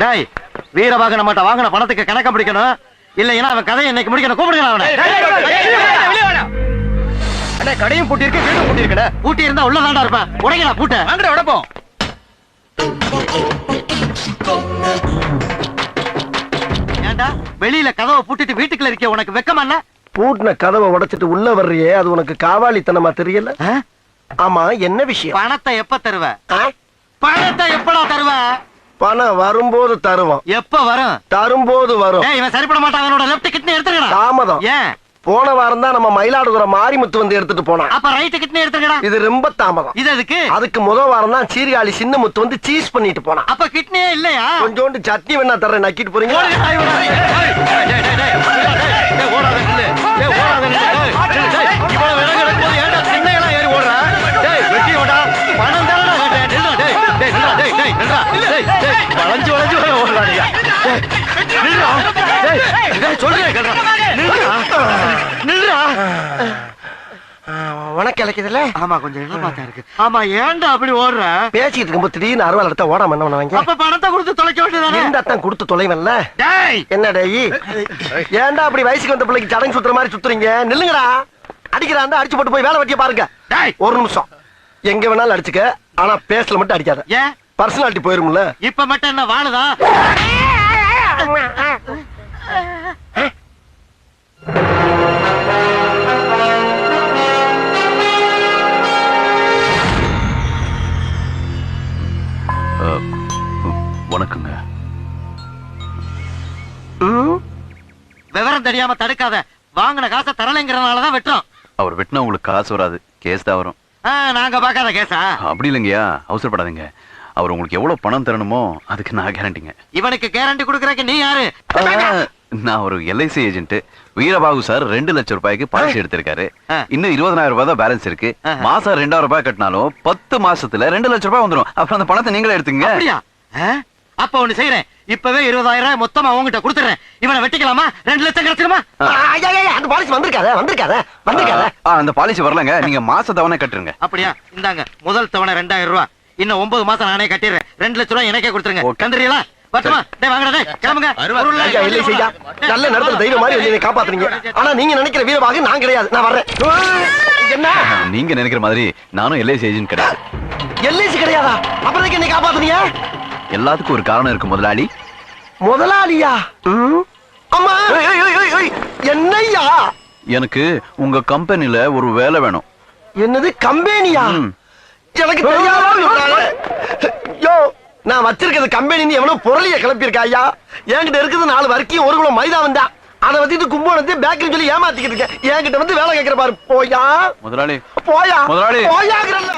டேய், வீரபாக நம்மகிட்ட வாங்கின பணத்துக்கு கணக்க பிடிக்கணும். இல்லைன்னா அவன் கதையை இன்னைக்கு முடிக்கணும். கூப்பிடுங்க அவனை. கடையும் பூட்டி இருக்கு, வீடும் பூட்டி இருக்கடா. பூட்டி இருந்தா உள்ளதாண்டா இருப்பேன். உடைக்கடா பூட்ட. வாங்கடா உடைப்போம். ஏண்டா வெளியில கதவை பூட்டிட்டு வீட்டுக்குள்ள இருக்க உனக்கு வெக்கமா இல்ல? பூட்டின கதவை உடைச்சிட்டு உள்ள வர்றியே, அது உனக்கு காவாலித்தனமா தெரியல? ஆமா, என்ன விஷயம்? பணத்தை எப்ப தருவ? பணத்தை எப்படா தருவ? பணம் வரும்போது தருவோம். எப்ப வரும்? தரும்போது வரும். இவன் சரிப்பட மாட்டான். அவனோட லெஃப்ட் கிட்னி எடுத்துக்கடா. தாமதம். ஏன்? போன வாரம் தான் நம்ம மயிலாடுதுறை மாரிமுத்து வந்து எடுத்துட்டு போனான். அப்ப ரைட் கிட்னி எடுத்துக்கடா. இது ரொம்ப தாமதம். இது எதுக்கு? அதுக்கு முதல் வாரம் தான் சீர்காழி சின்ன முத்து வந்து சீஸ் பண்ணிட்டு போனான். அப்ப கிட்னியே இல்லையா? கொஞ்சோண்டு சட்னி வேணா தர்றேன், நக்கிட்டு போறீங்க. உனக்கு இலக்கியதுல? ஆமா, கொஞ்சம் எதிர்பார்த்தா இருக்கு. ஆமா, ஏன்டா அப்படி ஓடுற? பேசிட்டு இருக்கும்போது திடீர்னு அறுவாள் எடுத்தா ஓடாம என்ன பண்ணுவாங்க? அப்ப பணத்தை கொடுத்து தொலைக்க வேண்டியதானே? இந்த அத்தான் கொடுத்து தொலைவன்ல. என்ன டேய், ஏன்டா அப்படி வயசுக்கு வந்த பிள்ளைக்கு சடங்கு சுத்துற மாதிரி சுத்துறீங்க? நில்லுங்கடா. அடிக்கிறான், அடிச்சு போட்டு போய் வேலை வெட்டிய பாருங்க. ஒரு நிமிஷம், எங்க வேணாலும் அடிச்சுக்க, ஆனா பேசல மட்டும் அடிக்காத. ஏன்? பர்சனாலிட்டி போயிரும்ல. இப்ப மட்டும் என்ன வாழுதா? வணக்கங்க. விவரம் தெரியாம தடுக்காத. வாங்கின காசை தரலைங்கிறதுனாலதான் வெட்டுறோம். அவர் வெட்டினா உங்களுக்கு காசு வராது, கேஸ் தான் வரும். நாங்க பாக்காத கேஸா? அப்படி இல்லைங்கய்யா, அவசரப்படாதீங்க. அவர் உங்களுக்கு எவ்வளவு பணம் தரணுமோ அதுக்கு நான் கேரண்டிங்க. இவனுக்கு கேரண்டி கொடுக்கறக்கு நீ யாரு? நான் ஒரு எல்ஐசி ஏஜென்ட். வீரபாகு சார் 2 லட்சம் ரூபாய்க்கு பாலிசி எடுத்திருக்காரு. இன்னும் 20,000 ரூபாய் தான் பேலன்ஸ் இருக்கு. மாசம் 2,000 ரூபாய் கட்டினாலும் 10 மாசத்துல 2 லட்சம் ரூபாய் வந்துடும். அப்புறம் அந்த பணத்தை நீங்களே எடுத்துங்க. அப்ப ஒண்ணு செய்யறேன், இப்பவே 20,000 ரூபாய் மொத்தமா அவங்ககிட்ட கொடுத்துறேன். இவனை வெட்டிக்கலாமா? 2 லட்சம் கிடைச்சிருமா? அந்த பாலிசி வந்திருக்காத. அந்த பாலிசி வரலங்க, நீங்க மாச தவணை கட்டுருங்க. அப்படியா? இந்தாங்க முதல் தவணை 2,000 ரூபாய். இன்னும் 9 மாசம் நானே கட்டிடுறேன். 2 லட்சம் ரூபாய் எனக்கே கொடுத்துருங்க. கண்டுறீங்களா? பட்டுமா? டேய் வாங்கடா, டேய் கிளம்புங்க. நல்ல நேரத்துல தெய்வம் மாதிரி என்னை காப்பாத்துறீங்க. ஆனா நீங்க நினைக்கிற வீரபாகு நான் கிடையாது. நான் வர்றேன். என்ன நீங்க நினைக்கிற மாதிரி நானும் எல்ஐசி ஏஜென்ட் கிடையாது. எல்ஐசி கிடையாதா? அப்புறம் என்னை காப்பாத்துறீங்க? எல்லாத்துக்கும் ஒரு காரணம் இருக்கு முதலாளி. முதலாளியா? அம்மா என்னையா? எனக்கு உங்க கம்பெனில ஒரு வேலை வேணும். என்னது கம்பெனியா? எனக்கு தெரியாத. யோ, நான் வச்சிருக்கிறது கம்பெனி எவ்வளவு பொருளிய கிளப்பியிருக்கா ஐயா. என்கிட்ட இருக்குது 4 வரைக்கும் 1 கிலோ மைதா வந்தா. அதை வச்சுட்டு கும்போனத்தை பேக்கரி சொல்லி ஏமாத்திக்கிட்டு இருக்கேன். என்கிட்ட வந்து வேலை கேட்கிற பாரு. போயா முதலாளி, போயா முதலாளி போயாங்கிறல்ல.